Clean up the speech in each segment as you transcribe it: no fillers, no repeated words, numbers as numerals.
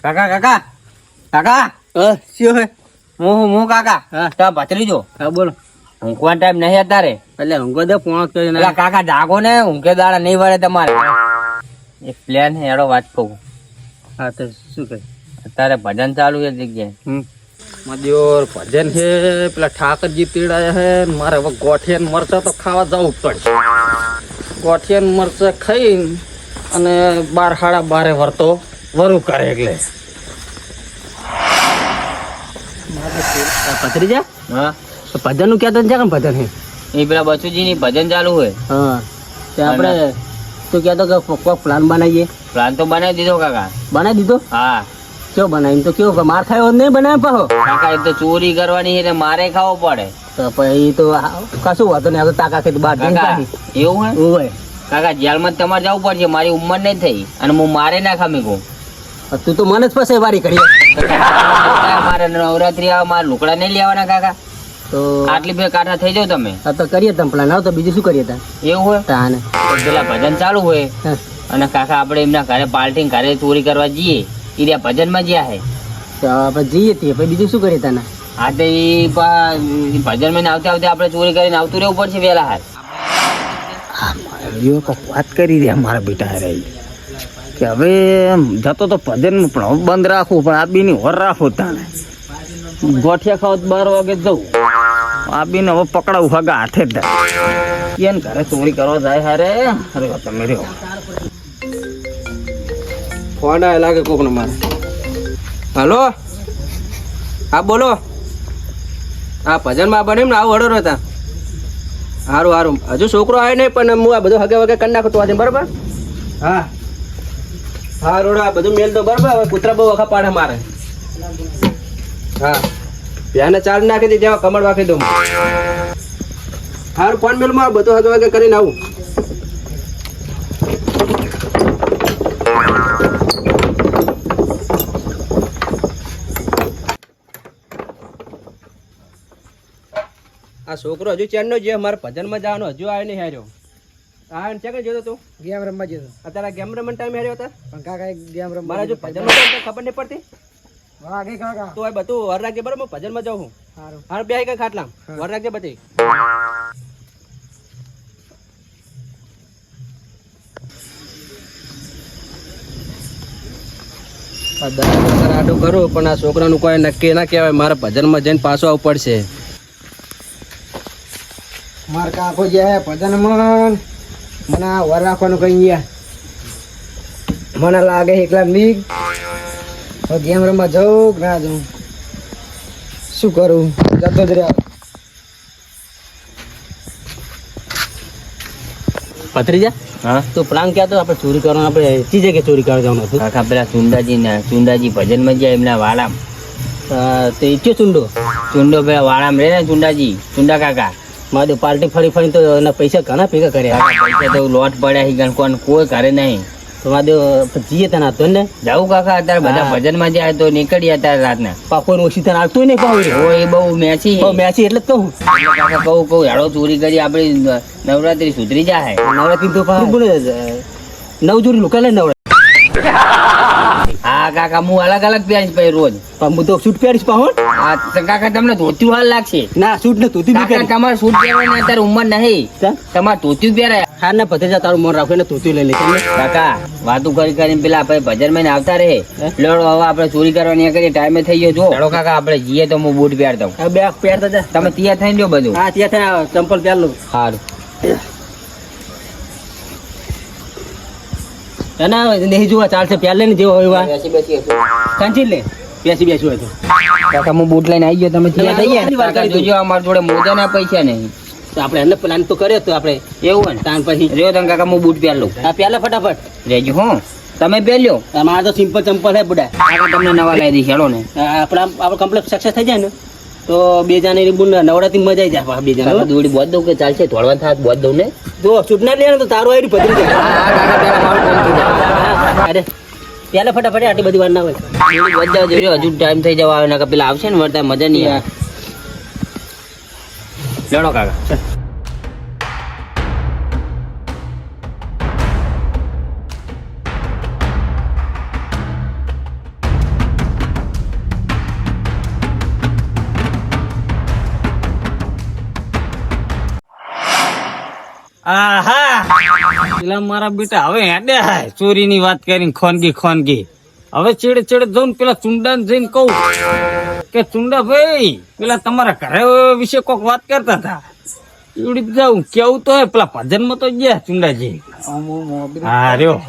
કાકા કાકા કાકા શું હે? હું કાકા હા. તો ભત્રીજો હા બોલો. ઊંઘવા ટાઈમ નહીં અત્યારે એટલે ઊંઘો દે પોણો કરીને. પેલા કાકા જાગો ને ઊંઘે દાડા નહીં વળે તમારે એક પ્લાન હે એડો વાત કહું હા તો શું કહે? અત્યારે ભજન ચાલુ છે જગ્યાએ મદિયોર ભજન છે, પેલા ઠાકરજી પીડાયા હે. મારે હવે ગોઠિયા મરચા તો ખાવા જવું જ પડશે. ગોઠિયા મરચા ખાઈ અને 12 સાડા 12 વરતો વરું કરે એટલે પથરી હા ભજન નું ક્યાં છે? ભજન હે એ પેલા બચુજી ની ભજન ચાલુ હોય હા તે આપણે તું કહેતો કે કોઈ પ્લાન બનાવીએ. પ્લાન તો બનાવી દીધો કાકા બનાવી દીધો? હા કેવો બનાવી? તો કેવો માર ખાયો નહીં બનાવે પાહો? કાકા એ તો ચોરી કરવાની છે એટલે મારે ખાવો પડે તો પછી તો કશું વાતો નહીં. આ તો તાકા કે બાર કાકા એવું હે હોય. કાકા જેલમાં તમારે જવું પડશે મારી ઉંમર નહીં થઈ અને હું મારે ના ખામી કહું તું તો મને જ પછી વારી કરી. મારે નવરાત્રી આવે મારે લુકડા નહીં લેવાના કાકા તો આટલી બે કાંઠા થઈ જાવ તમે આ તો કરીએ તમે પ્લાન. આવ તો બીજું શું કરીએ તા? એવું હોય તાને તો પેલા ભજન ચાલુ હોય અને કાકા આપણે એમના ઘરે પાર્ટી ઘરે ચોરી કરવા જઈએ એ રહ્યા ભજનમાં જ્યાં હે તો આપણે જઈએ તે પછી બીજું શું કરીએ તાને? હા તો એ ભજનમાં આવતે આવતે આપણે ચોરી કરીને આવતું રહેવું પડશે વહેલા હાલ વાત કરી રહ્યા મારા બેટા હારે કે હવે જતો તો ભજન પણ હવે બંધ રાખવું પણ આ બીની હોર રાખવું તાને. ગોઠિયા ખાવ 12 વાગે જવું. આ બીને હવે પકડાવું હગા હાથે જ કેમ ઘરે ચોરી કરવા જાય હારે. અરે તમે રહ્યો ફોન આવે લાગે કોક નો મારે. હલો હા બોલો. હા ભજનમાં બને ને આવું અડો હતા. સારું સારું હજુ છોકરો આવે નહીં પણ હું આ બધું હગે વગે કરી નાખું તું આજે બરાબર. હા હા રોડ આ બધું મેલ દો બરાબર. હવે કૂતરા બહુ વખા પાડે મારે. હા પ્યાને ચાલ નાખી દે જેવા કમળ વાખી દઉં. સારું ફોન મેલમાં બધું હગે વગે કરીને આવું. આ છોકરો હજુ ચેનનો જે મારે ભજનમાં જવાનો હજુ આવ્યો નહીં હાર્યો. હા ચેક જોતો તું ગેમ રમવા જતો અત્યારે ગેમ રમવાનો ટાઈમ હાર્યો હતા પણ કાકા ગેમ રમવા મારા હજુ ભજનમાં ખબર નહીં પડતી. વાગે કાકા તો આ બધું વર રાખજે બરાબર. હું ભજનમાં જાઉં છું. સારું હારું બે કઈ ખાટલા વર રાખજે બધી. આડું કરું પણ આ છોકરાનું કોઈ નક્કી ના કહેવાય. મારે ભજનમાં જઈને પાછું આવવું પડશે. માર કાકો જે હે ભજનમાં મને આ વર રાખવાનું કઈ ગયા મને લાગે એકલા મીગ. ગેમ રમવા જવું કે ના જવું શું કરું? જતો જ રહ્યા. પથરી હા તો પ્લાન ક્યાં તો આપણે ચોરી કરવાનું? આપણે ચી જગ્યાએ ચોરી કરવા જવાનું હતું? કાકા પેલા ચુંડાજી ભજનમાં જાય એમના વાળામ તે ઈચ્છો ચુંડો ચુંડો પેલા વાળામ રે ને ચુંડા કાકા મારે પાર્ટી ફરી ફરી તો એના પૈસા ઘણા ભેગા કર્યા. પૈસા તો લોટ પડ્યા છે કોણ કોઈ કરે નહીં. તો મારે જઈએ તને આવતો ને જાવું કાકા અત્યારે બધા ભજનમાં જાય તો નીકળીએ અત્યારે રાતના પાકો ઓછી તને આવતો નહીં પાવ એ બહુ મેચી મેચી એટલે જ કહું. કાકા કહું હેડો ચોરી કરી આપડી નવરાત્રી સુધરી જાય. નવરાત્રી તો નવ જોડી લુકા લે નવરાત્રી. હા કાકા હું અલગ અલગ પહેરીશ ભાઈ રોજ. પણ હું તો સૂટ પહેરીશ પાહો. હા તો કાકા તમને ધોતી હાલ લાગશે. ના સૂટ ને ધોતી કાકા તમારે સૂટ પહેરવાની અત્યારે ઉંમર નહીં. તમારે ધોતી પહેરાય. હા ને ભત્રીજા તારું મન રાખે ને ધોતી લઈ લે. કાકા વાતું કરી કરીને પેલા આપણે ભજન માં આવતા રહે. લેડો હવે આપણે ચોરી કરવાની કરીએ ટાઈમે થઈ ગયો. જો લેડો કાકા આપણે જઈએ તો હું બૂટ પહેર દઉં. બે પહેરતા જા તમે તૈયાર થઈ જો બધું. હા ત્યાં થાય ચંપલ પહેર લો. સારું ના નહીં જોવા ચાલશે પહેર લે ને જેવો હોય કાંચી લે બેસી બેસું હોય તો. કાકા હું બૂટ લઈને આવી ગયો. તમે તૈયાર થઈ ગયા? કાકા જોજો અમારા જોડે મોજા ના પૈસા નહીં. તો આપણે એને પ્લાન તો કર્યો તો આપણે એવું હોય ને તાન પછી રેવો તમે કાકા હું બૂટ પહેર લઉં. હા પહેલા ફટાફટ રેજો હું તમે પહેર્યો. મારે તો સિમ્પલ ચંપલ હે બુડા. કાકા તમને નવા લાવી દઈશ હેડો ને. આપણે કમ્પ્લીટ સક્સેસ થઈ જાય ને તો બે જણા નવરાત્રી મજા આવી જાય. બે જણા દોડી બોધ દઉં કે ચાલશે? થોડવા થાત બોધ દઉં ને. જો છૂટના લે ને તો તારું આવી પધરી જાય. અરે પહેલા ફટાફટ આટલી બધી વાર ના હોય. બધા જોજો હજુ ટાઈમ થઈ જવા આવે ને પેલા આવશે ને વર્તા મજા નહીં આવે. લડો કાકા. આહા પેલા મારા બેટા હવે હેડે હાય ચોરીની વાત કરીને ખોનગી હવે ચેડે જઉં ને પેલા ચુંડા જઈને કહું કે ચુંડા ભાઈ પેલા તમારા ઘરે વિશે કોક વાત કરતા હતા એવડી જાઉં કેવું તો હે પેલા ભજનમાં તો ગયા ચુંડાજી હા રહ્યો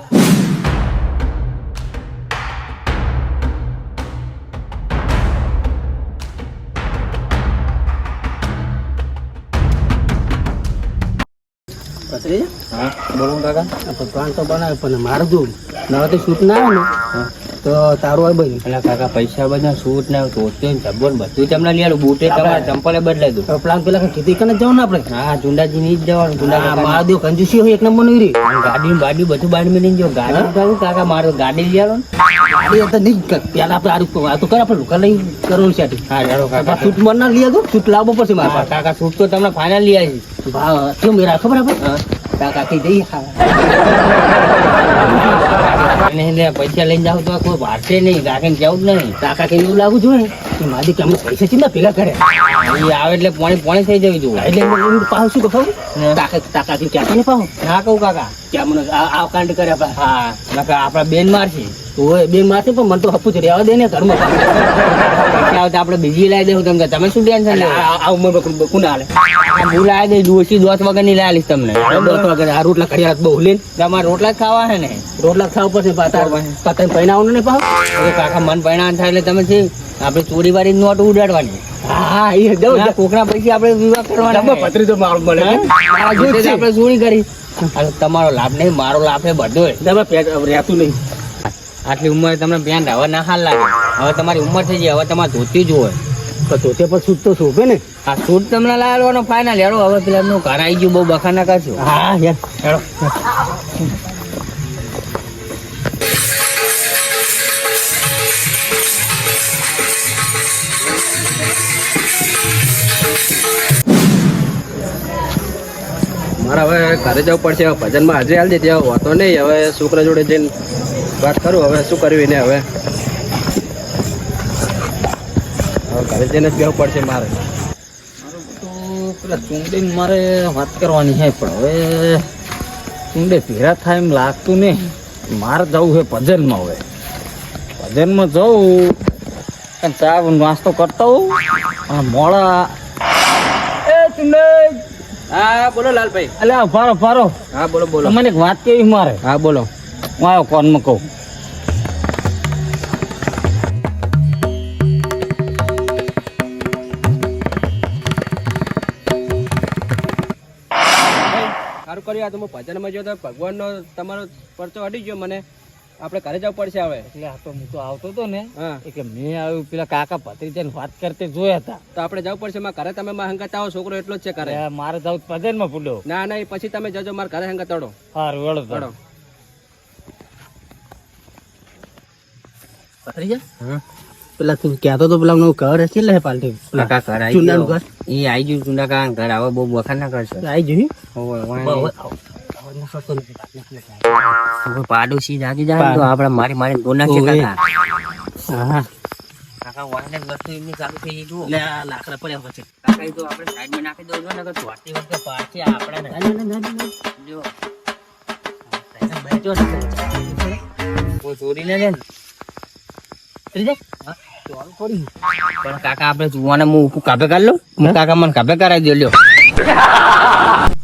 બોલો કાકા પ્લાન તો બનાવે પણ મારું જો નવા શૂટ ના આવે ને તો તારું હોય બન્યું એટલે કાકા પૈસા બધા શૂટ ને ધોતી ને ચબ્બો ને બધું તમને લઈ આવું બૂટે તમારા ચંપલે બદલાઈ દઉં પ્લાન પેલા ખેતી કરીને જવાનું આપણે હા ચુંડાજી ની જ જવાનું મહાદેવ કંજુસી હોય એક નંબર નું રી ગાડી બાડી બધું બાડી મેં લઈને જો ગાડી ઉઠાવું કાકા મારે ગાડી લઈ આવો ગાડી તો નહીં પેલા આપણે આ તો કર આપણે લુકા લઈ કરવું છે હા ચાલો કાકા શૂટ મન ના લઈ આવજો શૂટ લાવવો પડશે મારા કાકા શૂટ તો તમને ફાઇનલ લઈ આવી ભાવ કેમ મેરા ખબર આપણે કાકા કઈ જઈએ પૈસા લઈને જાવ તો કોઈ વારસે નહીં કાકા જવું જ નહીં કાકા કઈ એવું લાગુ જોઈએ કે મારી કે અમે પૈસા ચિંતા ભેગા કરે એ આવે એટલે પોણી થઈ જવી જોઈએ એટલે પાવ શું કહું કાકા થી ક્યાં પાવ ના કહું કાકા ક્યાં મને આ કાંડ કરે આપડા હા નકર આપડા બેન મારશે ઓય બેન મારશે પણ મને તો હપુ જ રહેવા દે ને ઘરમાં પૈસા આવે તો આપણે બીજી લાવી દેવું તમને તમે શું ટેન્શન લે આ ઉંમર કોને હાલે હું લાવી દઈશ ડોસી દોત વગર ની લાવીશ તમને દોત વગર આ રોટલા ખડિયાત બહુ લે તમારે રોટલા જ ખાવા હે ને રોટલા ખાવા પડશે પતંગ પહેરાવાનું ને પાવ હવે કાકા મન પરિણામ થાય એટલે તમે છે આપણે ચોરી વાળી નોટ ઉડાડવાની હા એ દઉં કોકના પૈસા આપણે વિવાહ કરવાના પત્રી તો મારું મળે આપણે ચોરી કરી તમારો લાભ નહીં મારો લાભ છે બધો રહેતું નહીં આટલી ઉંમરે તમને ધ્યાન હવે ના હાલ લાગે હવે તમારી ઉંમર થઈ જાય હવે તમારે ધોતી જ હોય તો ધોતે પર છૂટ તો શોભે ને આ સૂટ તમને લાવવાનો ફાઇનલ હેડો હવે પેલા એમનું ઘર આવી ગયું બહુ બખાના કરશો હા યાર હેડો મારે હવે ઘરે જવું પડશે હવે ભજનમાં હાજરી હાલ દીધી હવે હોતો નહીં હવે છોકરા જોડે જઈને વાત કરું હવે શું કરવું એને હવે ઘરે જઈને જ બેવું પડશે મારે તો પેલા ચુંડી મારે વાત કરવાની છે પણ હવે ચુંડે ભેરા થાય એમ લાગતું ને મારે જવું છે ભજનમાં હવે ભજનમાં જવું અને ચા નાસ્તો કરતા હોઉં અને મોડા એ ચુંડે હા બોલો લાલભાઈ અલ્યા ફારો હા બોલો બોલો તમને એક વાત કેવી મારે હા બોલો હું આવ્યો કોનમાં કહું સારું કર્યું આ તો હું ભજનમાં જો તો ભગવાનનો તમારો પરચો અડી ગયો મને આપણે ઘરે જવું પડશે હવે એટલે આ તો હું તો આવતો હતો ને હા એટલે મેં આવ્યું પેલા કાકા ભત્રીજાને વાત કરતે જોયા હતા તો આપણે જવું પડશે મારા ઘરે તમે મારા હંગાત આવો છોકરો એટલો જ છે ઘરે અરે મારે જવું ભજનમાં પૂડ્યો ના ના એ પછી તમે જજો મારા ઘરે હંગાત તડો સારું વેળો તડો પેલા તું કહેતો તો પેલા ઘર હશે લે પાલટી કાકા ઘર આવી ચુંડાનું ગયું ઘર એ આવી ગયું ચુંડા કાકા ઘર હવે બહુ બખાના કરશો આવી જોયું પાડોશી જાગી જાય તો આપણે મારી મારી દો નાખે કાકા હા કાકા વાને વસ્તુ એમની ચાલુ થઈ ગઈ જુઓ લે આ લાકડા પડ્યા પછી કાકા એ તો આપણે સાઈડમાં નાખી દો છો ને કે ધોતી વખતે પાછી આપણે જો બેઠો કોઈ ચોરી ને લે ને પણ કાકા આપણે જોવાને હું કાપે કરી લો કાકા મને કાપે કરાવી દો લ્યો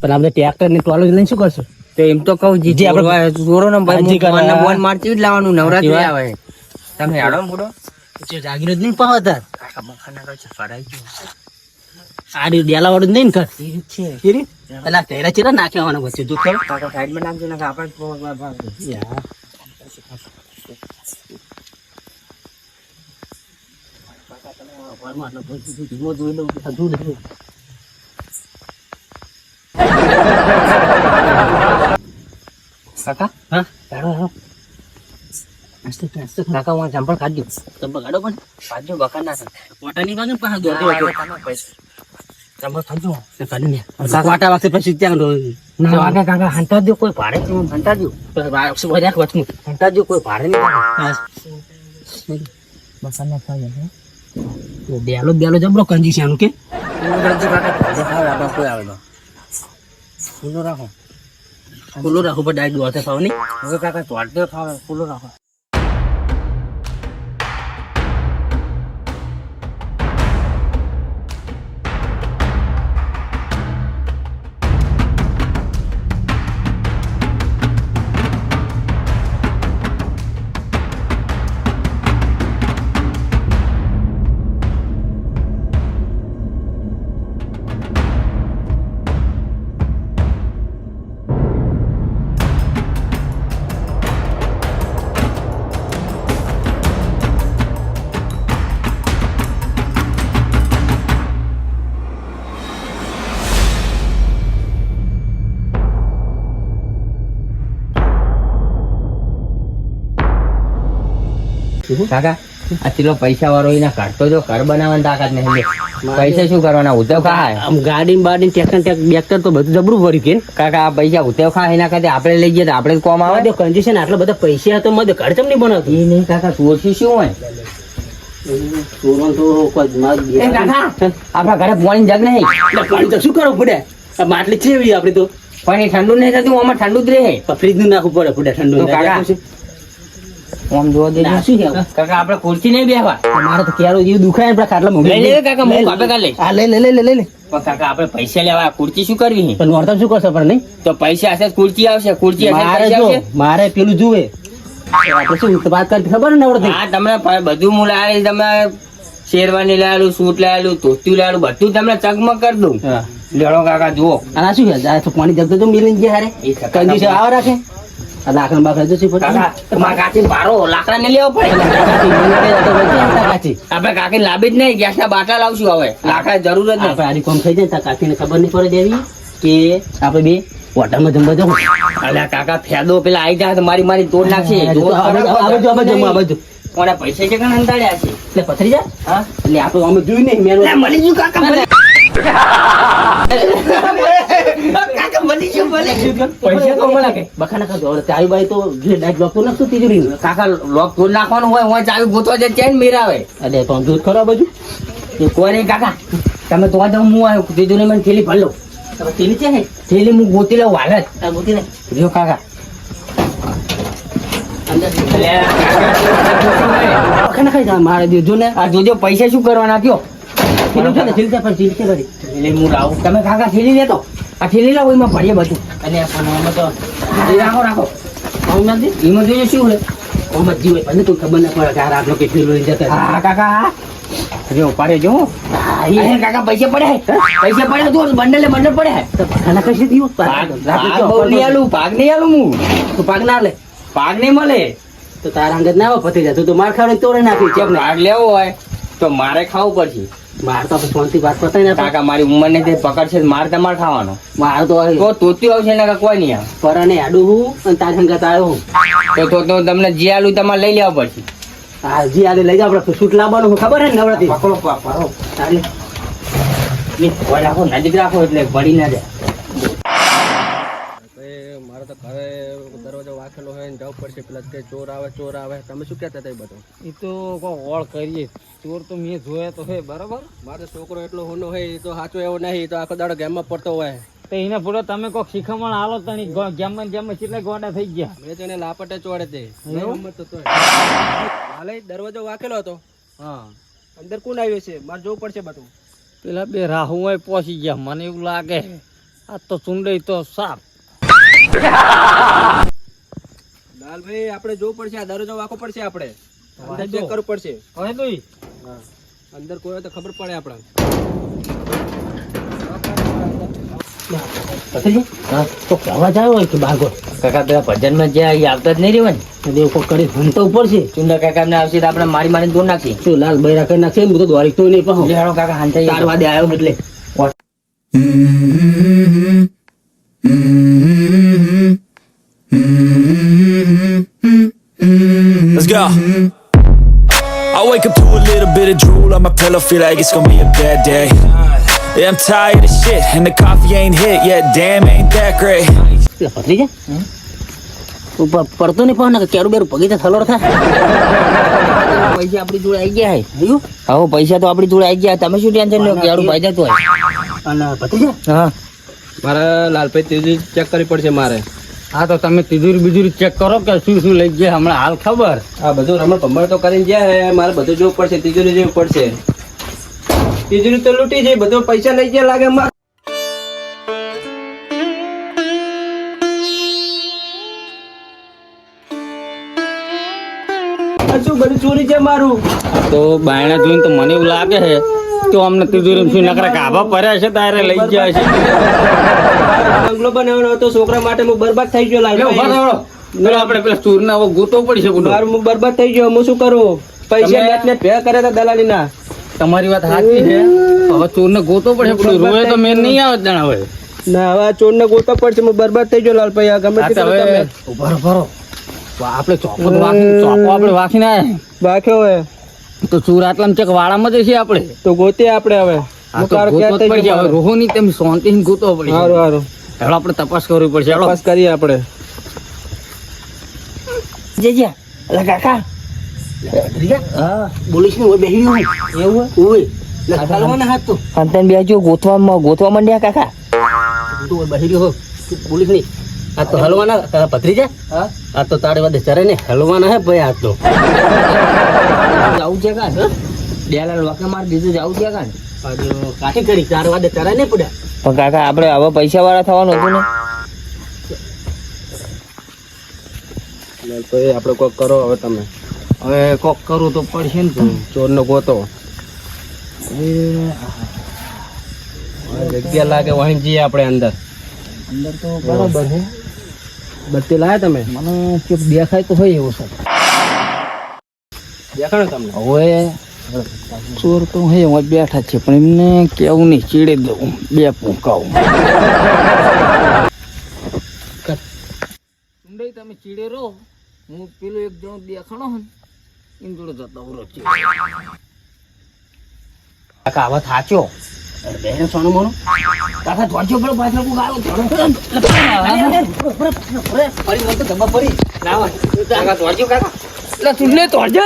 પણ આપણે ટ્રેક્ટર ની ટોલો લઈને શું કરશું તો એમ તો કહું જીજી આપણે ચોરો ને ભાઈ બોન મારતી જ લાવવાનું નવરાત્રી આવે તમે હેડો મૂડો જાગીરો જ નહીં પાવતા કાકા બખાના કરશે કરાઈ ગયું આ ડેલા વાળું નહીં ને છે પેલા તેરા ચેરા નાખ્યા વચ્ચે જો ખરો કાકા સાઈડમાં નાખજો ને આપણે કાકા હા કાકા હું ચંપલ ખાજો તમે ગાડો પણ ખાજો બખા ના પોતાની બાજુ પાસે ચંપલ ખાજો કાઢી વાટા વાગશે પછી ત્યાં કાકા કાકા હંતા દો કોઈ ભાડે હંતા દો હંતા દો કોઈ ભાડે નહીં બખા ના ખાજો બેલો બેલો જબરો કંજી છે આનું કે કાકા કોઈ આવે તો રાખો ખુલ્લું રાખવું પડે ડાયરેક્ટ દોડતે ફાવ નહીં. હવે કાકા ચોટે ફાવે ખુલ્લું રાખો. કાકા આ ચીલો પૈસા વાળો એના કાઢતો જો ઘર બનાવવાની તાકાત નહીં લે. પૈસા શું કરવાના ઉધવ ખાય આમ ગાડી બાડી ટ્રેક્ટર તો બધું જબરું ભર્યું કે કાકા આ પૈસા ઉધવ ખાય એના કરતા આપણે લઈ જઈએ તો આપણે જ કોમ આવે. કંજેશન આટલા બધા પૈસા તો મધ્ય ઘર ચમ નહીં બનાવતું. એ નહીં કાકા ચોરસી શું હોય ચોરવાનું તો કોઈ મારું એ કાકા આપણા ઘરે પાણી જગ નહીં એટલે પાણી તો શું કરવું પડે આ માટલી ચેવી આપડે તો પાણી ઠંડુ નહીં થતું આમાં ઠંડુ જ રહે. ફ્રીજ નું નાખવું પડે પડે ઠંડુ તો કાકા આમ જોવા દેજો. ના, શું કહેવું? કાકા આપણે ખુરશી નહીં બેહવા. મારે તો ક્યારો જેવું દુખાય ને ખાટલા લઈ લે કાકા હું કાપે કાઢ લઈશ. હા લઈ પણ કાકા આપણે પૈસા લેવા ખુરશી શું કરવી પણ નોરતા શું કરશો પણ નહીં તો પૈસા હશે તો ખુરશી આવશે ખુરશી હશે તો મારે પૈસા જો આવશે. મારે પેલું જુએ આપણે શું વાત કરતી ખબર ને નવડતી હા તમને બધું હું લાવેલી તમે શેરવાની લાવેલું સૂટ લાવેલું ધોતિયું લાવેલું બધું તમને ચગમગ કરી દઉં. હા લેડો કાકા જુઓ અને આ શું છે આ તો પાણી જગતો તો મિલી ગયા હારે એ કાકા કંજુસ આવા રાખે આ લાકડા બાકડા જો શું કાકા તમારા કાચી બારો લાકડા ને લેવો પડે. આપણે કાકી લાવી જ નહીં ગેસના બાટલા લાવશું હવે લાકડા જરૂર જ નહીં. આરી કોમ થઈ જાય તો કાકીને ખબર નહીં પડે દેવી કે આપણે બે હોટલમાં જમવા જવું અલ્યા કાકા ફેદો પેલા આવી જાય તો મારી તોડ નાખશે. આ બાજુ કોને પૈસા છે કે અંધાડ્યા છે એટલે પથરી જા હા એટલે આપણે અમે જોયું નહીં મેં લે, મળી ગયું કાકા મળી કાકા મળી ગયું મળી ગયું. પૈસા તો મળે કે બખાના કા જોડે ચાવી બાઈ તો જે ડાક લોક તો નાખતું તિજોરી કાકા લોક તોડ નાખવાનું હોય હું ચાવી ગોતવા જાય ચેન મેરાવે. અરે તો દૂધ ખરો આ બાજુ એ કોઈ નહીં કાકા તમે તો હું આવ્યો દીધું ને મને થેલી ભર લો. તમે તેલી છે ને થેલી હું ગોતી લઉં હાલ જ. આ ગોતી ને જો કાકા અંદર લે, કાકા, બખાના ખાઈ જા મારે દેજો ને આ જોજો પૈસા શું કરવાના કયો તેલું છે ને તેલ છે પણ તેલ છે કરી થેલી હું લાવું તમે કાકા થેલી લેતો આ થેલી લાવો એમાં ભરીએ બધું. અને પણ આમાં તો એ રાખો રાખો આવું નથી એમાં જોજો શું લે. આમાં જીવ હોય પણ તું ખબર ના પડે કે આ રાતનો કેટલી લઈ જતા હા કાકા હા જો પાડે જો હા અરે કાકા પૈસા પડે પૈસા પડે તો બંડલે બંડલ પડે તો બખાના કઈ દીધું ભાગ બહુ નહીં આલું ભાગ નહીં આલું હું તું પાક ના લે ભાગ નહીં મળે. તો તારા અંગત ના આવે પતી જાય તો માર ખાવ તોડે નાખી જો ભાગ લેવો હોય તો મારે ખાવું પડશે. માર તો શાંતિ વાત પતાઈ ના કાકા મારી ઉંમર ને તે પકડશે તો મારે તમારે ખાવાનો માર તો તો તોત્યું આવશે ને કોઈ નહીં આવે. પરાને આડું હું અને તાર સંગત આવ્યો હું તો તમને જે આલું તમારે લઈ લેવા પડશે. હા જી આલે લઈ જાવ આપણે શૂટ લાવવાનું હું ખબર હે ને નવરાત્રી પકડો પાડો ચાલે રાખો નજીક રાખો એટલે પડી ના જાય. મારે તો ઘરે દરવાજો વાંખેલો હોય ને જવું પડશે પેલા કે ચોર આવે તમે શું કહેતા હતા એ બધું એ તો કોઈ ઓળ કરીએ ચોર તો મેં જોયા તો હે બરાબર. મારો છોકરો એટલો હોનો હોય એ તો સાચો એવો નહીં તો આખો દાડો ગેમમાં પડતો હોય તો એને પૂરો તમે કોઈક શીખમણ આલો તણી જેમ કેટલા ગોડા થઈ ગયા. મેં તો એને લાપટે ચોડે તે હાલે દરવાજો વાંખેલો હતો હા અંદર કોણ આવ્યો છે મારે જોવું પડશે બધું પેલા બે રાહુ પહોંચી ગયા મને એવું લાગે આ તો ચુંડઈ તો સાપ. લાલભાઈ આપણે જોવું પડશે આ દરવાજો વાંકો પડશે આપણે અંદર ચેક કરવું પડશે હવે તો ઈ. અંદર કોઈ હોય તો ખબર પડે આપણે તો અવાજ આવ્યો હોય કે બાગો કાકા પેલા ભજન માં જ્યાં આવતા જ નહીં રહેવાય ને દેવ કોઈ કરી ભણતો ઉપર છે ચુંડા કાકા ને આવશે તો આપણે મારી મારી દોડ નાખી. શું લાલ બૈરા કરી નાખશે હું તો દ્વારિક તો નહીં પાહું લેડો કાકા હાંચાઈ તાર વાદે આવ્યો એટલે Let's go. I wake up to a little bit of drool on my pillow, feel like it's gonna be a bad day. Yeah, I'm tired of shit, and the coffee ain't hit yet. Damn, ain't that great. પથરી છે ઉપર પડતો નહીં પાહું ને કેરું બેરું પગી તો થલોડ થાય પૈસા આપણી જોડે આવી ગયા હે હવે પૈસા તો આપણી જોડે આવી ગયા તમે શું ટેન્શન લો કેળું ભાઈ જતું હોય. અને પથરી છે હા મારે લાલભાઈ ત્રીજી ચેક કરવી પડશે મારે હા તો તમે તિજોરી બીજુરી ચેક કરો કે શું શું લઈ ગયા હમણાં હાલ ખબર. આ બધું રમણ ભમણ તો કરીને ગયા હે, મારે બધું જોવું પડશે, તિજોરી જોવું પડશે. તિજોરી તો લૂંટી જાય, બધો પૈસા લઈ ગયા લાગે મારે. આ શું બધું ચોરી છે મારું? તો બાયણા જોઈને તો મને એવું લાગે છે તો અમને તિજોરી શું નકરા ગાભા પડ્યા છે તારે લઈ ગયા છે. બંગલો બનાવવાનો હતો છોકરા માટે, હું બરબાદ થઈ ગયો લે ઉભા લાલ. રહો. પેલા આપણે પેલા ચોરના હવે ગોતો પડશે બધું. મારું હું બરબાદ થઈ ગયો, હું શું કરું? પૈસા તમે- નેટ નેટ ભેગા કર્યા હતા દલાલી ના. તમારી વાત સાચી છે. હવે ચોરને ગોતો પડશે બધું. રોય તો મેં નહીં આવે જણા હવે. ના હવે આ ચોર ને ગોતો પડશે, હું બરબાદ થઈ ગયો લાલભાઈ. આ ગમે આ તે તો કરો હવે તમે. ઉભા રહો, ઉભા રહો. આપણે ચોપો આપણે વાંખીને આયા. બાખ્યો હવે તો ચોર આટલામાં ચેક વાળામાં જ છે આપણે. તો ગોતે આપણે હવે. આ હું તો કારો ગોતવો ક્યાં જ થઈ પડશે. ગયો હવે મારો? રોહોની તેમ શાંતિથી ગોતવો પડશે. હારું હારું ચાલો આપણે તપાસ કરવી પડશે. ચાલો તપાસ કરીએ આપણે. અંતન બેજો ગોતવા માંડ્યા કાકા. આ તો હલવાના ભત્રીજા. આ તો તારે વાદે ચરે ને હલવાના હે ભાઈ. આ તો જવું છે કાન ડેલાલ વાકે માર દીધું જવું છે કાન. કાઠી કરી તારે વાદે ચરે ને પડ્યા. પણ કાકા આપણે હવે પૈસા વાળા થવાનું હતું ને. લાલભાઈ આપણે કોક કરો હવે તમે. હવે કોક કરવું તો પડશે ને. તો ચોર નો ગોતો. જગ્યા લાગે વહી જઈએ આપણે અંદર. અંદર તો બરાબર છે. બત્તી લાયા તમે? મને ચેક દેખાય તો હોય એવું છે. દેખાડો તમને. હવે ચોર તો હે હું બેઠા છે પણ એમને કેવું નહીં, ચીડી દઉં, બે પૂંકાવું. સુંદરી તમે ચીડે રહો, હું પેલો એક જણો દેખાણો હે એમ જોડે જતો રહો. કાકા આવા થાચ્યો બેન સોનો મોનો. કાકા ધોજો પેલો પાછળ કો ગાળો ધોડો ફરી મને તો ગમા ફરી ના હોય. કાકા ધોજો કાકા એટલે સુનને ધોજો.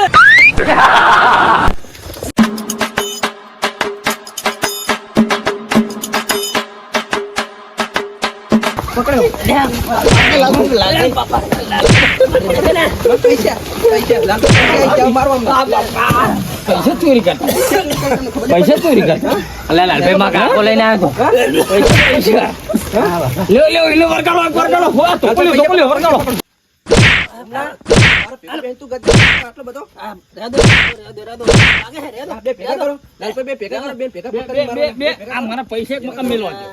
પૈસા ચોરી કરતા, પૈસા ચોરી કરતા. અલા લાલભાઈ માં કાકો લઈને આવ્યો તો પૈસા. લ્યો લ્યો લ્યો વરગાડો વરગાડો. હો તો પોલી વરગાડો. બે આ મારા પૈસા એક મકાન મેલવા દે.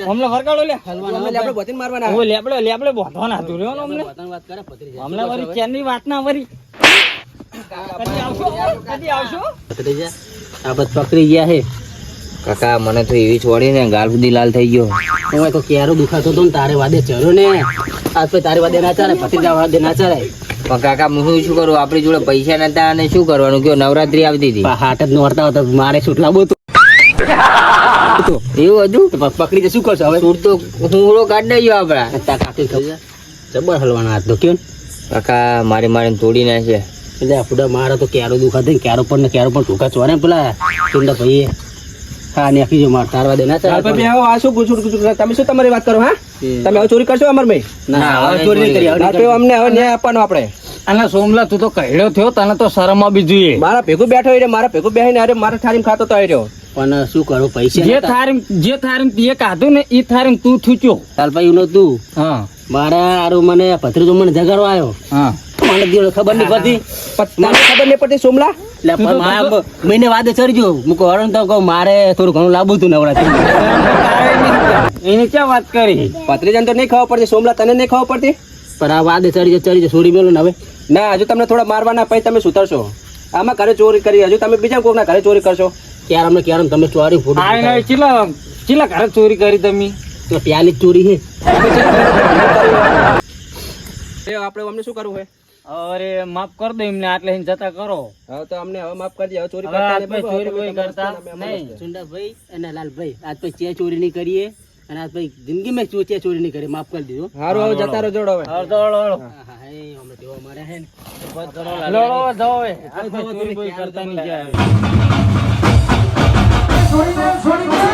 હમણાં વરગાડો લે. ઓય લેબડે બોધવાના હતું રે અમને. હમણાં વળી ચેનની વાત ના વળી. કદી આવશો? આ બસ પકડી ગયા છે કાકા. મને તો એવી છોડી ને ગાલ સુધી લાલ થઈ ગયો. હવે તો ક્યારો દુખાતો તો ને તારે વાદે ચર્યો ને. આજ તો તારે વાદે ના ચાલે, ભત્રીજા વાદે ના ચાલે. પણ કાકા હું શું કરું? આપણી જોડે પૈસા નતા અને શું કરવાનું? કયો નવરાત્રી આવતી હતી. હાટ જ નોરતા હતા મારે છૂટ લાવવું હતું. એવું હતું? તો પકડી દે શું કરશો હવે? સૂટ તો હું કાઢી ગયો આપડા. તા કાકી ખબર જબર હલવાના હાથ તો કેમ કાકા મારી મારીને તોડી નાખે. એટલે આપડા મારા તો ક્યારો દુખાતો ને ક્યારો પણ ટૂંકા ચોરે પેલા ચુંડા ભાઈએ. હા નાખી જો માર તારવા દે ના ચાલે. આ શું ગુચુડ તમે શું તમારી વાત કરો? હા તમે હવે ચોરી કરશો અમાર ભાઈ? ના હવે ચોરી નહીં કરી. લાલભાઈ અમને હવે ન્યાય આપવાનો આપણે. અને સોમલા તું તો કહેડો થયો, તને તો શરમ આવી જોઈએ. મારા ભેગું બેઠો હોય મારા ભેગું બેહીને અરે મારા થારીમ ખાતો તો આવ્યો. પણ શું કરું પૈસા જે થારીમ તે કાધું ને એ થારીમ તું થૂચ્યો. તાલભાઈ નું તું હા મારા આરું મને ભત્રીજો મને જગાડવા આવ્યો. હા મને દીવડો ખબર નહીં પડતી. મને ખબર નહીં પડતી સોમલા. એટલે પણ મહિને વાદે ચડજો મૂકો હરણ તો કહું મારે થોડું ઘણું લાવવું હતું નવરાત્રી. એને ક્યાં વાત કરી? પત્રીજાને તો નહીં ખબર પડતી સોમલા, તને નહીં ખબર પડતી? પણ આ વાદે ચડી છોડી મેલો ને હવે. ના હજુ તમને થોડા મારવાના પછી તમે સુધરશો. આમાં ઘરે ચોરી કરી, હજુ તમે બીજા કોકના ઘરે ચોરી કરશો. ક્યારે તમે ચોરી ફોટો ચીલા ઘરે ચોરી કરી તમે? તો પ્યાલી જ ચોરી છે. આપણે અમને શું કરવું હોય? અરે માફ કર દો એમને, આટલે જતા કરો. હવે તો અમને હવે માફ કરજે. હવે ચોરી હવે કરતા આપણે ચોરી કોઈ કરતા નહીં. સુંદરભાઈ અને લાલભાઈ આજ પછી ચોરી નહીં કરીએ. અને આ ભાઈ જિંદગી મેં ચોરી નહીં કરી, માફ કરી દીધો. હારું હવે જતા રહો જોડો હવે હળો, હળો, હળો. હા, હા, એ હમણાં તેઓ અમારે હે ને. હળો, હળો, જાઓ હવે. આ કોઈ ચોરી બોરી કરતા નહીં જાય. છોડી દે